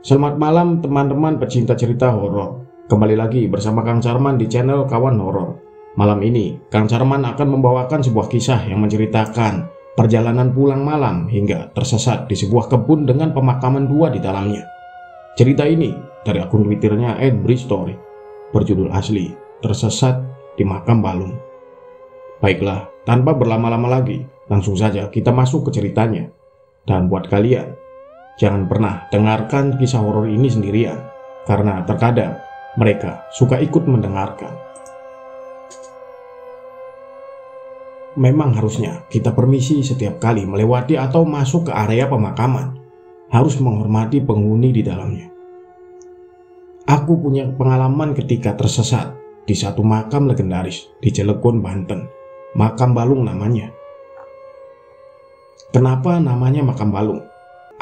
Selamat malam teman-teman pecinta cerita horor. Kembali lagi bersama Kang Carman di channel Kawan Horor. Malam ini, Kang Carman akan membawakan sebuah kisah yang menceritakan perjalanan pulang malam hingga tersesat di sebuah kebun dengan pemakaman dua di dalamnya. Cerita ini dari akun Twitternya @bristory, berjudul asli Tersesat di Makam Balung. Baiklah, tanpa berlama-lama lagi, langsung saja kita masuk ke ceritanya. Dan buat kalian, jangan pernah dengarkan kisah horor ini sendirian, karena terkadang mereka suka ikut mendengarkan. Memang harusnya kita permisi setiap kali melewati atau masuk ke area pemakaman, harus menghormati penghuni di dalamnya. Aku punya pengalaman ketika tersesat di satu makam legendaris di Cilegon, Banten. Makam Balung namanya. Kenapa namanya Makam Balung?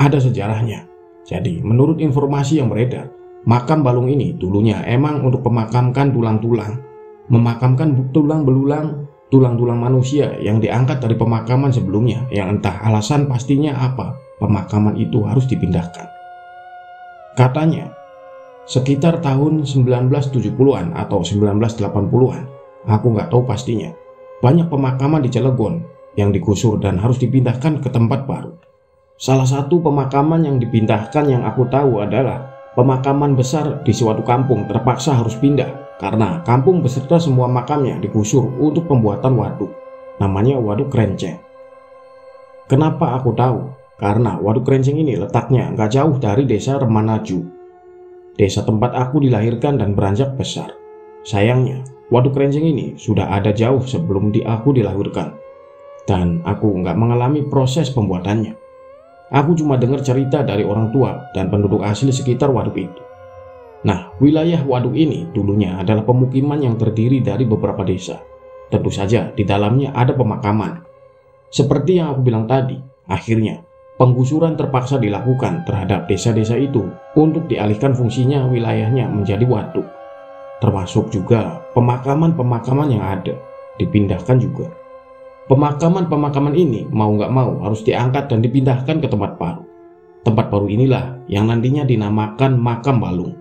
Ada sejarahnya. Jadi, menurut informasi yang beredar, makam Balung ini dulunya emang untuk memakamkan tulang-tulang, memakamkan tulang belulang, tulang-tulang manusia yang diangkat dari pemakaman sebelumnya, yang entah alasan pastinya apa, pemakaman itu harus dipindahkan. Katanya, sekitar tahun 1970-an atau 1980-an, aku nggak tahu pastinya, banyak pemakaman di Cilegon yang digusur dan harus dipindahkan ke tempat baru. Salah satu pemakaman yang dipindahkan yang aku tahu adalah pemakaman besar di suatu kampung terpaksa harus pindah karena kampung beserta semua makamnya digusur untuk pembuatan waduk. Namanya Waduk Krenceng. Kenapa aku tahu? Karena Waduk Krenceng ini letaknya nggak jauh dari desa Remanaju, desa tempat aku dilahirkan dan beranjak besar. Sayangnya, Waduk Krenceng ini sudah ada jauh sebelum aku dilahirkan, dan aku nggak mengalami proses pembuatannya. Aku cuma dengar cerita dari orang tua dan penduduk asli sekitar waduk itu. Nah, wilayah waduk ini dulunya adalah pemukiman yang terdiri dari beberapa desa. Tentu saja di dalamnya ada pemakaman. Seperti yang aku bilang tadi, akhirnya penggusuran terpaksa dilakukan terhadap desa-desa itu untuk dialihkan fungsinya wilayahnya menjadi waduk. Termasuk juga pemakaman-pemakaman yang ada dipindahkan juga. Pemakaman-pemakaman ini mau nggak mau harus diangkat dan dipindahkan ke tempat baru. Tempat baru inilah yang nantinya dinamakan Makam Balung.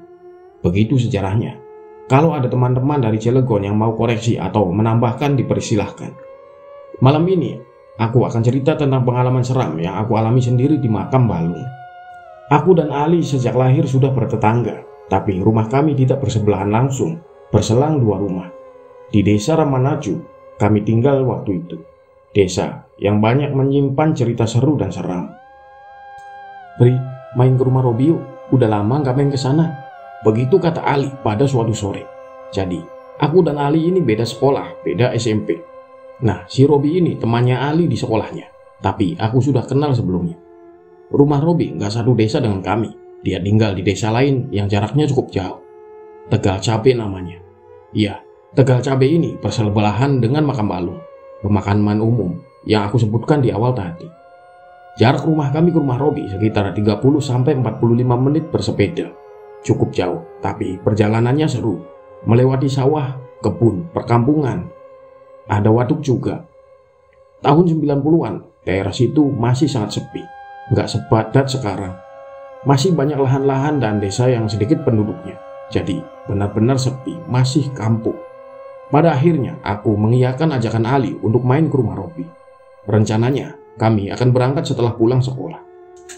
Begitu sejarahnya. Kalau ada teman-teman dari Cilegon yang mau koreksi atau menambahkan, dipersilahkan. Malam ini, aku akan cerita tentang pengalaman seram yang aku alami sendiri di Makam Balung. Aku dan Ali sejak lahir sudah bertetangga, tapi rumah kami tidak bersebelahan langsung, berselang dua rumah. Di desa Ramanaju, kami tinggal waktu itu. Desa yang banyak menyimpan cerita seru dan seram. Bri, main ke rumah Robi yuk. Udah lama gak main ke sana. Begitu kata Ali pada suatu sore. Jadi, aku dan Ali ini beda sekolah, beda SMP. Nah, si Robi ini temannya Ali di sekolahnya. Tapi aku sudah kenal sebelumnya. Rumah Robi gak satu desa dengan kami. Dia tinggal di desa lain yang jaraknya cukup jauh. Tegal Cabe namanya. Iya, Tegal Cabe ini bersebelahan dengan Makam Balung, pemakaman umum yang aku sebutkan di awal tadi. Jarak rumah kami ke rumah Robi sekitar 30-45 menit bersepeda. Cukup jauh, tapi perjalanannya seru. Melewati sawah, kebun, perkampungan. Ada waduk juga. Tahun 90-an, daerah situ masih sangat sepi. Nggak sepadat sekarang. Masih banyak lahan-lahan dan desa yang sedikit penduduknya. Jadi, benar-benar sepi, masih kampung. Pada akhirnya, aku mengiyakan ajakan Ali untuk main ke rumah Robi. Rencananya, kami akan berangkat setelah pulang sekolah.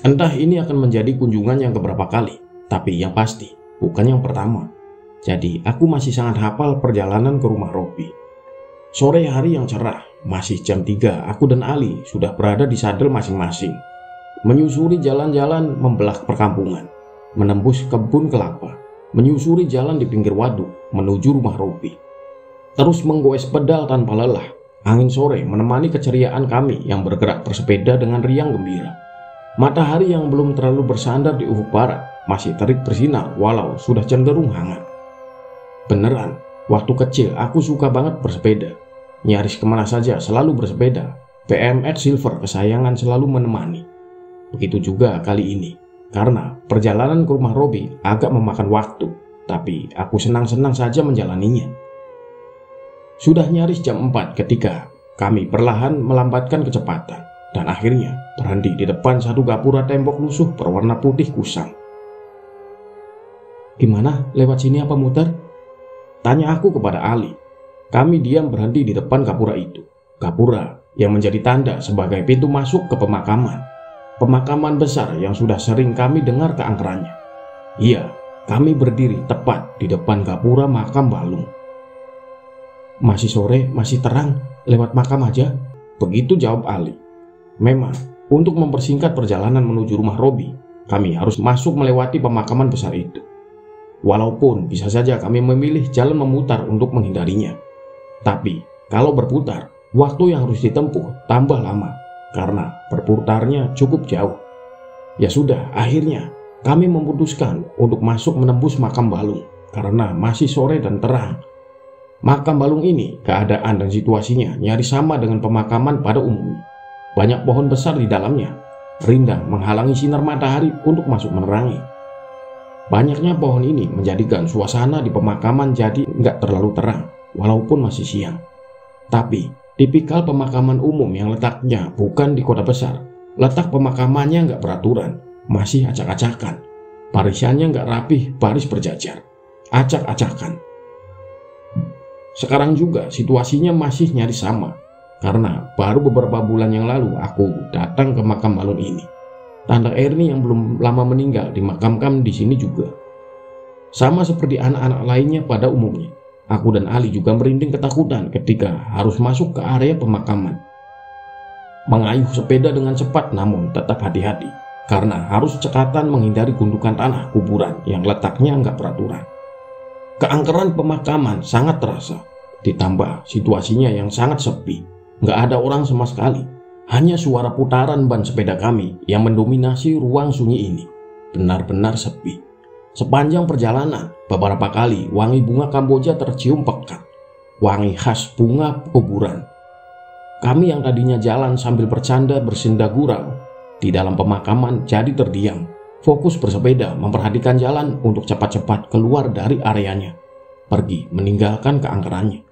Entah ini akan menjadi kunjungan yang keberapa kali, tapi yang pasti, bukan yang pertama. Jadi, aku masih sangat hafal perjalanan ke rumah Robi. Sore hari yang cerah, masih jam 3, aku dan Ali sudah berada di sadel masing-masing. Menyusuri jalan-jalan membelah perkampungan, menembus kebun kelapa, menyusuri jalan di pinggir waduk, menuju rumah Robi. Terus menggoes pedal tanpa lelah. Angin sore menemani keceriaan kami yang bergerak bersepeda dengan riang gembira. Matahari yang belum terlalu bersandar di ufuk barat masih terik bersinar walau sudah cenderung hangat. Beneran, waktu kecil aku suka banget bersepeda. Nyaris kemana saja selalu bersepeda. BMX Silver kesayangan selalu menemani. Begitu juga kali ini. Karena perjalanan ke rumah Robi agak memakan waktu, tapi aku senang-senang saja menjalaninya. Sudah nyaris jam 4 ketika kami perlahan melambatkan kecepatan dan akhirnya berhenti di depan satu gapura tembok lusuh berwarna putih kusam. Gimana, lewat sini apa muter? Tanya aku kepada Ali. Kami diam berhenti di depan gapura itu. Gapura yang menjadi tanda sebagai pintu masuk ke pemakaman. Pemakaman besar yang sudah sering kami dengar keangkerannya. Iya, kami berdiri tepat di depan gapura makam Balung. Masih sore, masih terang, lewat makam aja. Begitu jawab Ali. Memang, untuk mempersingkat perjalanan menuju rumah Robi, kami harus masuk melewati pemakaman besar itu. Walaupun bisa saja kami memilih jalan memutar untuk menghindarinya. Tapi, kalau berputar, waktu yang harus ditempuh tambah lama, karena berputarnya cukup jauh. Ya sudah, akhirnya kami memutuskan untuk masuk menembus makam Balung, karena masih sore dan terang. Makam Balung ini, keadaan dan situasinya nyaris sama dengan pemakaman pada umumnya. Banyak pohon besar di dalamnya, rindang menghalangi sinar matahari untuk masuk menerangi. Banyaknya pohon ini menjadikan suasana di pemakaman jadi nggak terlalu terang, walaupun masih siang. Tapi, tipikal pemakaman umum yang letaknya bukan di kota besar, letak pemakamannya nggak beraturan, masih acak-acakan. Barisannya nggak rapih, baris berjajar, acak-acakan. Sekarang juga situasinya masih nyaris sama, karena baru beberapa bulan yang lalu aku datang ke makam Balung ini. Tante Erni yang belum lama meninggal dimakamkan di sini juga. Sama seperti anak-anak lainnya pada umumnya, aku dan Ali juga merinding ketakutan ketika harus masuk ke area pemakaman. Mengayuh sepeda dengan cepat namun tetap hati-hati, karena harus cekatan menghindari gundukan tanah kuburan yang letaknya nggak beraturan. Keangkeran pemakaman sangat terasa, ditambah situasinya yang sangat sepi, nggak ada orang sama sekali. Hanya suara putaran ban sepeda kami yang mendominasi ruang sunyi ini. Benar-benar sepi. Sepanjang perjalanan, beberapa kali wangi bunga Kamboja tercium pekat. Wangi khas bunga kuburan. Kami yang tadinya jalan sambil bercanda bersenda gurau di dalam pemakaman jadi terdiam. Fokus bersepeda memperhatikan jalan untuk cepat-cepat keluar dari areanya. Pergi meninggalkan keangkerannya.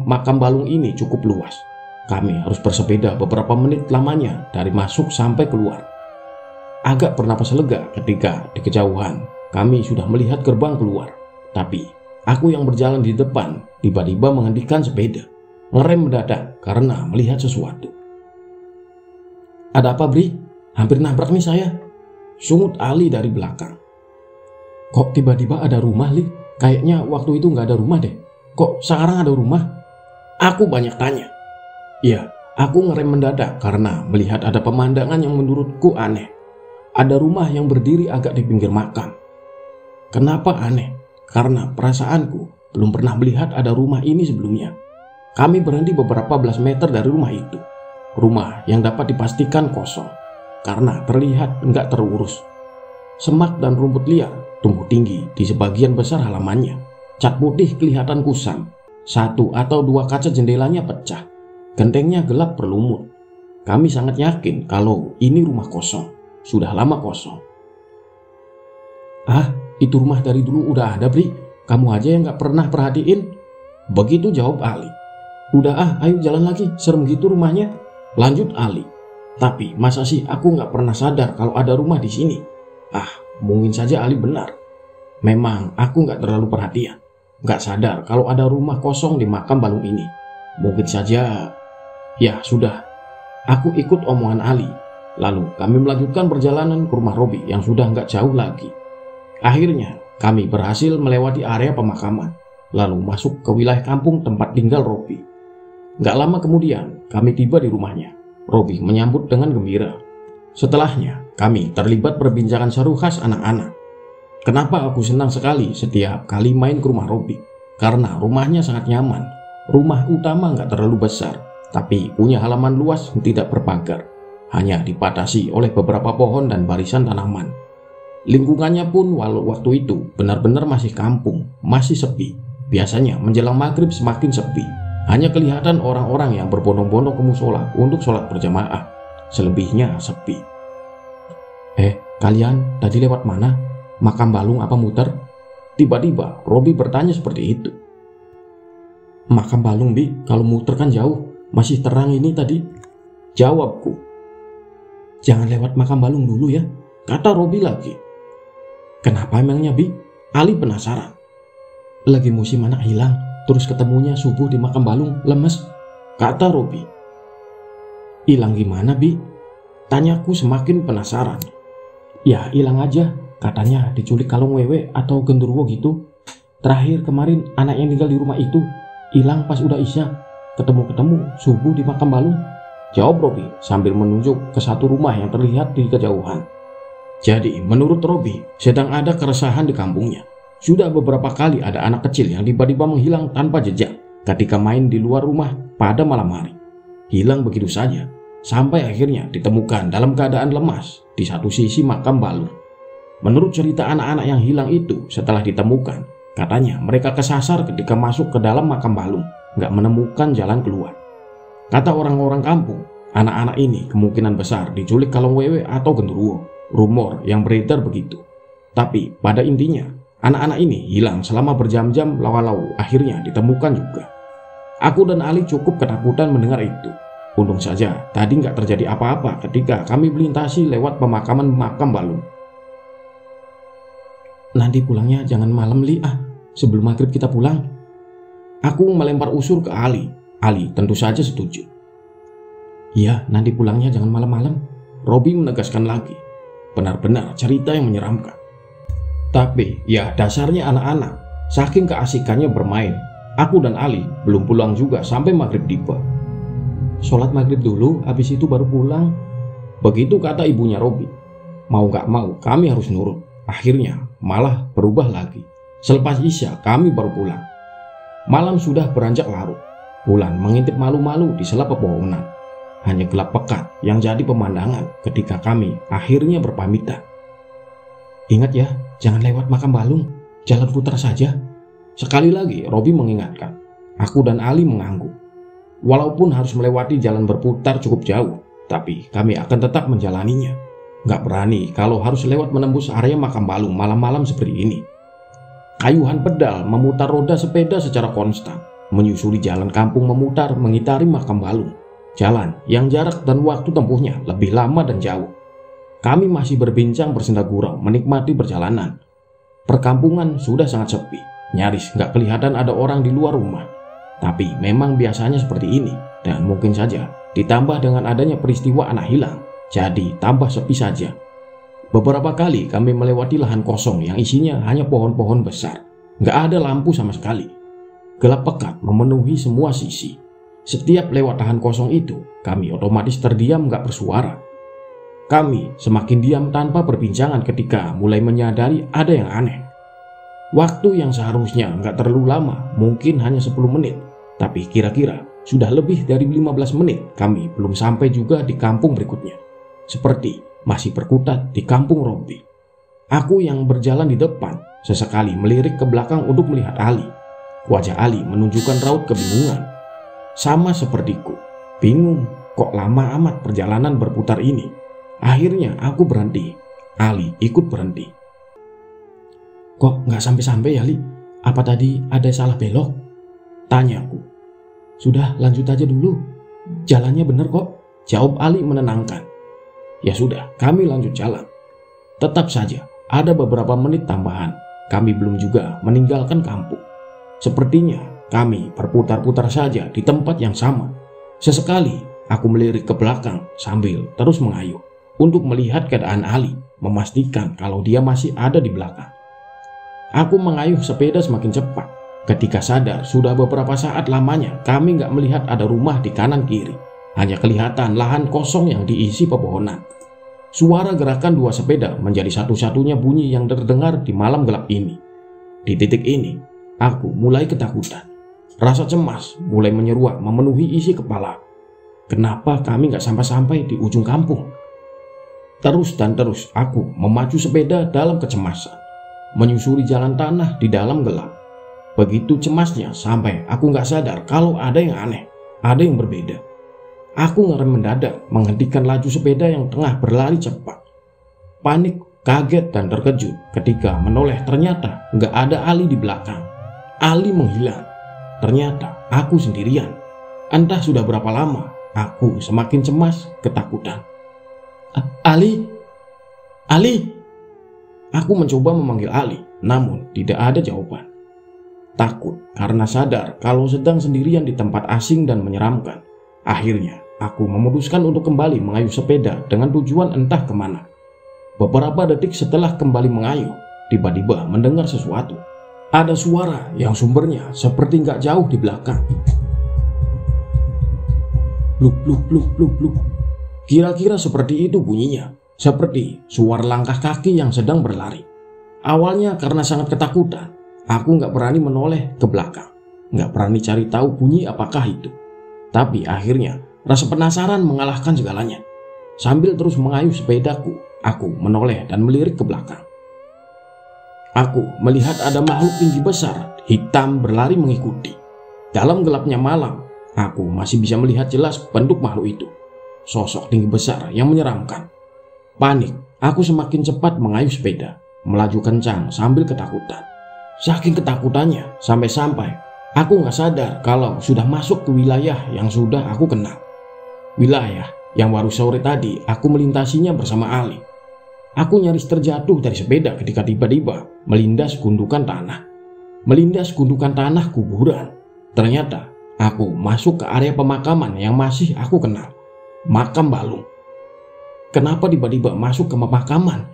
Makam Balung ini cukup luas. Kami harus bersepeda beberapa menit lamanya dari masuk sampai keluar. Agak bernapas lega ketika di kejauhan kami sudah melihat gerbang keluar. Tapi aku yang berjalan di depan tiba-tiba menghentikan sepeda, ngerem mendadak karena melihat sesuatu. Ada apa, Bri? Hampir nabrak nih saya, sungut Ali dari belakang. Kok tiba-tiba ada rumah, Li? Kayaknya waktu itu nggak ada rumah deh. Kok sekarang ada rumah? Aku banyak tanya. Ya, aku ngerem mendadak karena melihat ada pemandangan yang menurutku aneh. Ada rumah yang berdiri agak di pinggir makam. Kenapa aneh? Karena perasaanku belum pernah melihat ada rumah ini sebelumnya. Kami berhenti beberapa belas meter dari rumah itu. Rumah yang dapat dipastikan kosong, karena terlihat nggak terurus. Semak dan rumput liar tumbuh tinggi di sebagian besar halamannya. Cat putih kelihatan kusam. 1 atau 2 kaca jendelanya pecah. Gentengnya gelap berlumut. Kami sangat yakin kalau ini rumah kosong. Sudah lama kosong. Ah, itu rumah dari dulu udah ada, Bri. Kamu aja yang gak pernah perhatiin. Begitu jawab Ali. Udah ayo jalan lagi. Serem gitu rumahnya. Lanjut Ali. Tapi masa sih aku gak pernah sadar kalau ada rumah di sini? Mungkin saja Ali benar. Memang aku gak terlalu perhatian. Gak sadar kalau ada rumah kosong di makam Balung ini. Mungkin saja. Ya sudah, aku ikut omongan Ali. Lalu kami melanjutkan perjalanan ke rumah Robi yang sudah nggak jauh lagi. Akhirnya kami berhasil melewati area pemakaman, lalu masuk ke wilayah kampung tempat tinggal Robi. Nggak lama kemudian kami tiba di rumahnya. Robi menyambut dengan gembira. Setelahnya kami terlibat perbincangan seru khas anak-anak. Kenapa aku senang sekali setiap kali main ke rumah Robi? Karena rumahnya sangat nyaman. Rumah utama nggak terlalu besar, tapi punya halaman luas yang tidak berpagar, hanya dibatasi oleh beberapa pohon dan barisan tanaman. Lingkungannya pun walau waktu itu benar-benar masih kampung, masih sepi. Biasanya menjelang maghrib semakin sepi, hanya kelihatan orang-orang yang berbondong-bondong ke musola untuk sholat berjamaah. Selebihnya sepi. Kalian tadi lewat mana? Makam Balung apa muter? Tiba-tiba Robi bertanya seperti itu. Makam Balung, Bi, kalau muter kan jauh, masih terang ini tadi, jawabku. Jangan lewat makam Balung dulu ya, kata Robi lagi. Kenapa emangnya, Bi? Ali penasaran. Lagi musim anak hilang, terus ketemunya subuh di makam balung, lemes, kata Robi. Hilang gimana, Bi? Tanyaku semakin penasaran. Ya hilang aja, katanya diculik kalung wewe atau genderuwo gitu. Terakhir kemarin anak yang tinggal di rumah itu hilang pas udah isya, ketemu subuh di makam balung, jawab Robi sambil menunjuk ke satu rumah yang terlihat di kejauhan. Jadi menurut Robi sedang ada keresahan di kampungnya. Sudah beberapa kali ada anak kecil yang tiba-tiba menghilang tanpa jejak ketika main di luar rumah pada malam hari. Hilang begitu saja, sampai akhirnya ditemukan dalam keadaan lemas di satu sisi makam balung. Menurut cerita anak-anak yang hilang itu, setelah ditemukan, katanya mereka kesasar ketika masuk ke dalam makam balung, nggak menemukan jalan keluar. Kata orang-orang kampung, anak-anak ini kemungkinan besar diculik kalung wewe atau genderuwo. Rumor yang beredar begitu. Tapi pada intinya, anak-anak ini hilang selama berjam-jam, lalu akhirnya ditemukan juga. Aku dan Ali cukup ketakutan mendengar itu. Untung saja tadi nggak terjadi apa-apa ketika kami melintasi lewat pemakaman makam balung. Nanti pulangnya jangan malam, Li, sebelum maghrib kita pulang. Aku melempar usul ke Ali. Ali tentu saja setuju. Iya, nanti pulangnya jangan malam-malam, Robi menegaskan lagi. Benar-benar cerita yang menyeramkan. Tapi ya dasarnya anak-anak, saking keasikannya bermain, aku dan Ali belum pulang juga sampai maghrib tiba. Sholat maghrib dulu, habis itu baru pulang. Begitu kata ibunya Robi. Mau gak mau kami harus nurut. Akhirnya malah berubah lagi. Selepas isya kami baru pulang. Malam sudah beranjak larut. Bulan mengintip malu-malu di sela pepohonan. Hanya gelap pekat yang jadi pemandangan ketika kami akhirnya berpamitan. Ingat ya, jangan lewat makam balung, jalan putar saja. Sekali lagi Robi mengingatkan. Aku dan Ali mengangguk. Walaupun harus melewati jalan berputar cukup jauh, tapi kami akan tetap menjalaninya. Gak berani kalau harus lewat menembus area makam balung malam-malam seperti ini. Kayuhan pedal memutar roda sepeda secara konstan, menyusuri jalan kampung memutar mengitari makam balung. Jalan yang jarak dan waktu tempuhnya lebih lama dan jauh. Kami masih berbincang bersenda gurau menikmati perjalanan. Perkampungan sudah sangat sepi, nyaris nggak kelihatan ada orang di luar rumah. Tapi memang biasanya seperti ini, dan mungkin saja ditambah dengan adanya peristiwa anak hilang, jadi tambah sepi saja. Beberapa kali kami melewati lahan kosong yang isinya hanya pohon-pohon besar, nggak ada lampu sama sekali. Gelap pekat memenuhi semua sisi. Setiap lewat lahan kosong itu, kami otomatis terdiam gak bersuara. Kami semakin diam tanpa perbincangan ketika mulai menyadari ada yang aneh. Waktu yang seharusnya gak terlalu lama, mungkin hanya 10 menit. Tapi kira-kira sudah lebih dari 15 menit kami belum sampai juga di kampung berikutnya. Seperti masih berkutat di kampung Robi. Aku yang berjalan di depan, sesekali melirik ke belakang untuk melihat Ali. Wajah Ali menunjukkan raut kebingungan. Sama sepertiku, bingung kok lama amat perjalanan berputar ini. Akhirnya aku berhenti, Ali ikut berhenti. Kok nggak sampai-sampai ya, Li? Apa tadi ada salah belok? Tanyaku. Sudah lanjut aja dulu, jalannya bener kok, jawab Ali menenangkan. Ya sudah, kami lanjut jalan. Tetap saja ada beberapa menit tambahan, kami belum juga meninggalkan kampung. Sepertinya kami berputar-putar saja di tempat yang sama. Sesekali aku melirik ke belakang sambil terus mengayuh untuk melihat keadaan Ali, memastikan kalau dia masih ada di belakang. Aku mengayuh sepeda semakin cepat. Ketika sadar sudah beberapa saat lamanya kami nggak melihat ada rumah di kanan kiri. Hanya kelihatan lahan kosong yang diisi pepohonan. Suara gerakan dua sepeda menjadi satu-satunya bunyi yang terdengar di malam gelap ini. Di titik ini, aku mulai ketakutan. Rasa cemas mulai menyeruak memenuhi isi kepala. Kenapa kami gak sampai-sampai di ujung kampung? Terus dan terus aku memacu sepeda dalam kecemasan, menyusuri jalan tanah di dalam gelap. Begitu cemasnya sampai aku gak sadar kalau ada yang aneh, ada yang berbeda. Aku ngerem mendadak menghentikan laju sepeda yang tengah berlari cepat. Panik, kaget dan terkejut ketika menoleh ternyata gak ada Ali di belakang. Ali menghilang. Ternyata aku sendirian. Entah sudah berapa lama, aku semakin cemas, ketakutan. Ali! Ali! Aku mencoba memanggil Ali, namun tidak ada jawaban. Takut karena sadar kalau sedang sendirian di tempat asing dan menyeramkan. Akhirnya, aku memutuskan untuk kembali mengayuh sepeda dengan tujuan entah kemana. Beberapa detik setelah kembali mengayuh, tiba-tiba mendengar sesuatu. Ada suara yang sumbernya seperti nggak jauh di belakang. Bluk, bluk, bluk, bluk, bluk. Kira-kira seperti itu bunyinya. Seperti suara langkah kaki yang sedang berlari. Awalnya karena sangat ketakutan, aku nggak berani menoleh ke belakang. Nggak berani cari tahu bunyi apakah itu. Tapi akhirnya rasa penasaran mengalahkan segalanya. Sambil terus mengayuh sepedaku, aku menoleh dan melirik ke belakang. Aku melihat ada makhluk tinggi besar, hitam berlari mengikuti. Dalam gelapnya malam, aku masih bisa melihat jelas bentuk makhluk itu. Sosok tinggi besar yang menyeramkan. Panik, aku semakin cepat mengayuh sepeda, melaju kencang sambil ketakutan. Saking ketakutannya, sampai-sampai aku nggak sadar kalau sudah masuk ke wilayah yang sudah aku kenal. Wilayah yang baru sore tadi aku melintasinya bersama Ali. Aku nyaris terjatuh dari sepeda ketika tiba-tiba melindas gundukan tanah. Melindas gundukan tanah kuburan. Ternyata aku masuk ke area pemakaman yang masih aku kenal. Makam Balung. Kenapa tiba-tiba masuk ke pemakaman?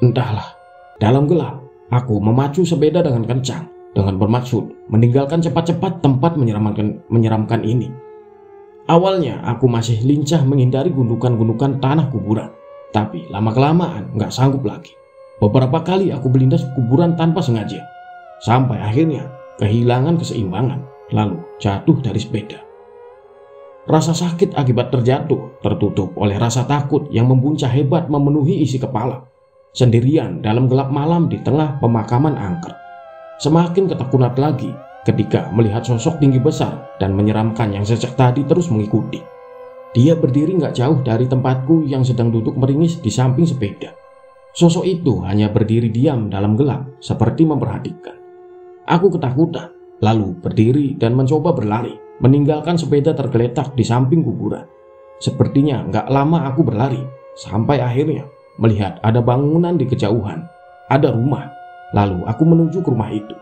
Entahlah. Dalam gelap, aku memacu sepeda dengan kencang, dengan bermaksud meninggalkan cepat-cepat tempat menyeramkan ini. Awalnya aku masih lincah menghindari gundukan-gundukan tanah kuburan, tapi lama-kelamaan nggak sanggup lagi. Beberapa kali aku melindas kuburan tanpa sengaja, sampai akhirnya kehilangan keseimbangan, lalu jatuh dari sepeda. Rasa sakit akibat terjatuh tertutup oleh rasa takut yang membuncah hebat memenuhi isi kepala. Sendirian dalam gelap malam di tengah pemakaman angker. Semakin ketakutan lagi ketika melihat sosok tinggi besar dan menyeramkan yang sejak tadi terus mengikuti. Dia berdiri gak jauh dari tempatku yang sedang duduk meringis di samping sepeda. Sosok itu hanya berdiri diam dalam gelap seperti memperhatikan. Aku ketakutan, lalu berdiri dan mencoba berlari, meninggalkan sepeda tergeletak di samping kuburan. Sepertinya gak lama aku berlari, sampai akhirnya melihat ada bangunan di kejauhan, ada rumah. Lalu aku menuju ke rumah itu,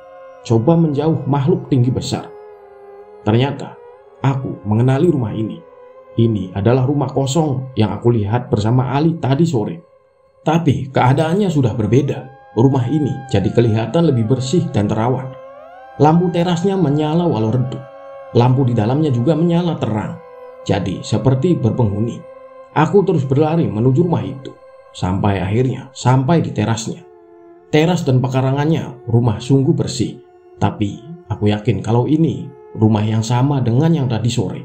coba menjauh makhluk tinggi besar. Ternyata aku mengenali rumah ini. Ini adalah rumah kosong yang aku lihat bersama Ali tadi sore. Tapi keadaannya sudah berbeda. Rumah ini jadi kelihatan lebih bersih dan terawat. Lampu terasnya menyala walau redup. Lampu di dalamnya juga menyala terang. Jadi seperti berpenghuni. Aku terus berlari menuju rumah itu. Sampai akhirnya sampai di terasnya. Teras dan pekarangannya rumah sungguh bersih. Tapi aku yakin kalau ini rumah yang sama dengan yang tadi sore.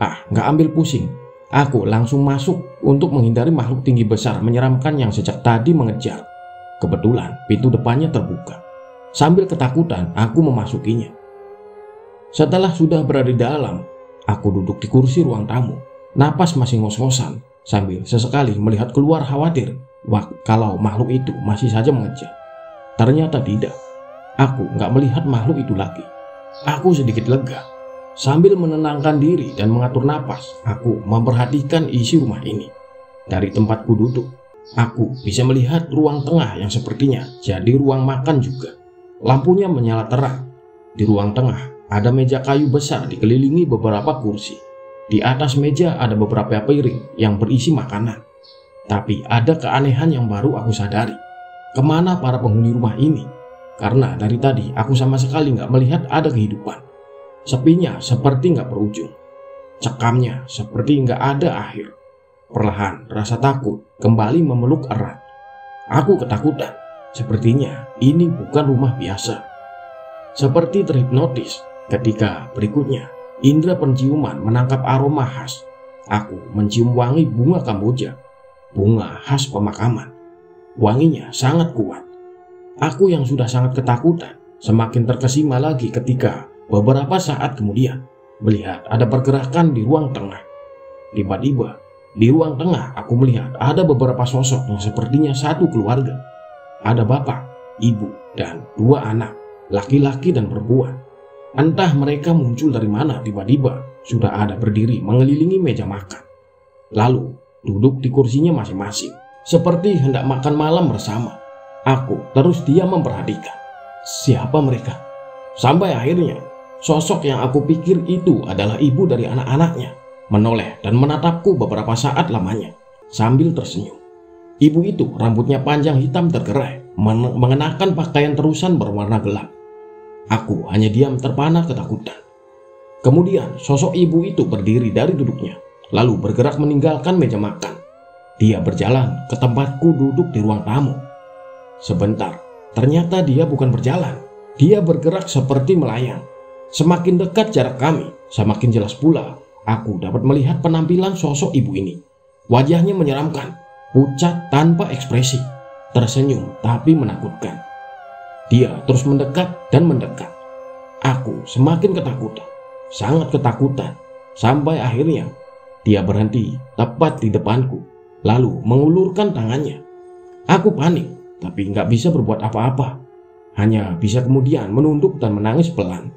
Gak ambil pusing. Aku langsung masuk untuk menghindari makhluk tinggi besar menyeramkan yang sejak tadi mengejar. Kebetulan pintu depannya terbuka. Sambil ketakutan aku memasukinya. Setelah sudah berada di dalam, aku duduk di kursi ruang tamu. Napas masih ngos-ngosan sambil sesekali melihat keluar khawatir kalau makhluk itu masih saja mengejar. Ternyata tidak. Aku gak melihat makhluk itu lagi. Aku sedikit lega. Sambil menenangkan diri dan mengatur napas, aku memperhatikan isi rumah ini. Dari tempatku duduk, aku bisa melihat ruang tengah yang sepertinya jadi ruang makan juga. Lampunya menyala terang. Di ruang tengah ada meja kayu besar dikelilingi beberapa kursi. Di atas meja ada beberapa piring yang berisi makanan. Tapi ada keanehan yang baru aku sadari. Kemana para penghuni rumah ini? Karena dari tadi aku sama sekali nggak melihat ada kehidupan. Sepinya seperti nggak berujung. Cekamnya seperti nggak ada akhir. Perlahan rasa takut kembali memeluk erat. Aku ketakutan. Sepertinya ini bukan rumah biasa. Seperti terhipnotis, ketika berikutnya indera penciuman menangkap aroma khas. Aku mencium wangi bunga Kamboja, bunga khas pemakaman. Wanginya sangat kuat. Aku yang sudah sangat ketakutan semakin terkesima lagi ketika beberapa saat kemudian melihat ada pergerakan di ruang tengah. Tiba-tiba di ruang tengah aku melihat ada beberapa sosok yang sepertinya satu keluarga. Ada bapak, ibu, dan dua anak, laki-laki dan perempuan. Entah mereka muncul dari mana tiba-tiba sudah ada berdiri mengelilingi meja makan. Lalu duduk di kursinya masing-masing, seperti hendak makan malam bersama. Aku terus diam memperhatikan. Siapa mereka? Sampai akhirnya sosok yang aku pikir itu adalah ibu dari anak-anaknya menoleh dan menatapku beberapa saat lamanya sambil tersenyum. Ibu itu rambutnya panjang hitam tergerai, mengenakan pakaian terusan berwarna gelap. Aku hanya diam terpana ketakutan. Kemudian sosok ibu itu berdiri dari duduknya, lalu bergerak meninggalkan meja makan. Dia berjalan ke tempatku duduk di ruang tamu. Sebentar, ternyata dia bukan berjalan. Dia bergerak seperti melayang. Semakin dekat jarak kami, semakin jelas pula aku dapat melihat penampilan sosok ibu ini. Wajahnya menyeramkan, pucat tanpa ekspresi, tersenyum tapi menakutkan. Dia terus mendekat dan mendekat. Aku semakin ketakutan, sangat ketakutan, sampai akhirnya dia berhenti tepat di depanku, lalu mengulurkan tangannya. Aku panik, tapi nggak bisa berbuat apa-apa. Hanya bisa kemudian menunduk dan menangis pelan.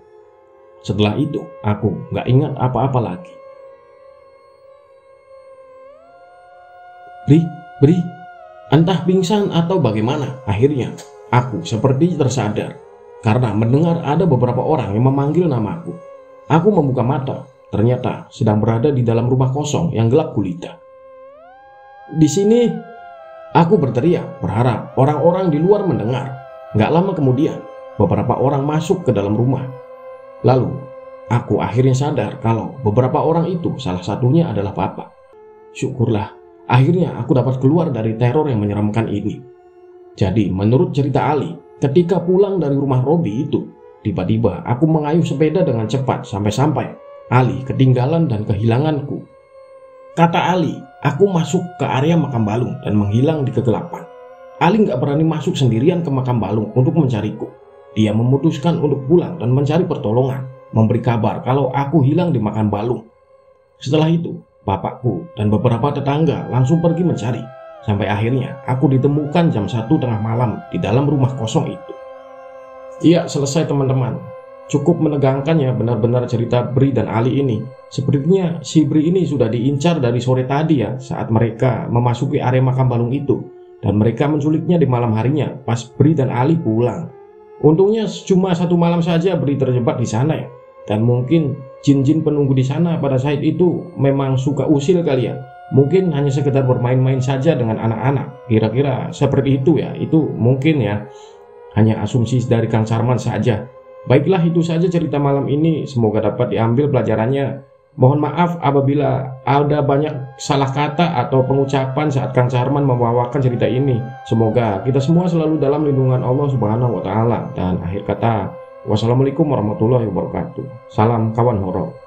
Setelah itu, aku nggak ingat apa-apa lagi. Bri, entah pingsan atau bagaimana, akhirnya aku seperti tersadar karena mendengar ada beberapa orang yang memanggil namaku. Aku membuka mata, ternyata sedang berada di dalam rumah kosong yang gelap gulita. Di sini, aku berteriak berharap orang-orang di luar mendengar. Nggak lama kemudian, beberapa orang masuk ke dalam rumah. Lalu, aku akhirnya sadar kalau beberapa orang itu salah satunya adalah Papa. Syukurlah, akhirnya aku dapat keluar dari teror yang menyeramkan ini. Jadi, menurut cerita Ali, ketika pulang dari rumah Robi itu, tiba-tiba aku mengayuh sepeda dengan cepat sampai-sampai Ali ketinggalan dan kehilanganku. Kata Ali, aku masuk ke area makam Balung dan menghilang di kegelapan. Ali nggak berani masuk sendirian ke makam Balung untuk mencariku. Dia memutuskan untuk pulang dan mencari pertolongan, memberi kabar kalau aku hilang di makam Balung. Setelah itu, bapakku dan beberapa tetangga langsung pergi mencari. Sampai akhirnya aku ditemukan jam 1 tengah malam di dalam rumah kosong itu. Iya, selesai teman-teman. Cukup menegangkan ya benar-benar cerita Bri dan Ali ini. Sepertinya si Bri ini sudah diincar dari sore tadi ya, saat mereka memasuki area makam Balung itu. Dan mereka menculiknya di malam harinya pas Bri dan Ali pulang. Untungnya cuma 1 malam saja Bri terjebak di sana ya. Dan mungkin jin-jin penunggu di sana pada saat itu memang suka usil kali ya. Mungkin hanya sekedar bermain-main saja dengan anak-anak. Kira-kira seperti itu ya. Itu mungkin ya. Hanya asumsi dari Kang Sarman saja. Baiklah, itu saja cerita malam ini. Semoga dapat diambil pelajarannya. Mohon maaf apabila ada banyak salah kata atau pengucapan saat Kang Sarman membawakan cerita ini. Semoga kita semua selalu dalam lindungan Allah Subhanahu wa Ta'ala. Dan akhir kata, wassalamualaikum warahmatullahi wabarakatuh. Salam kawan horor.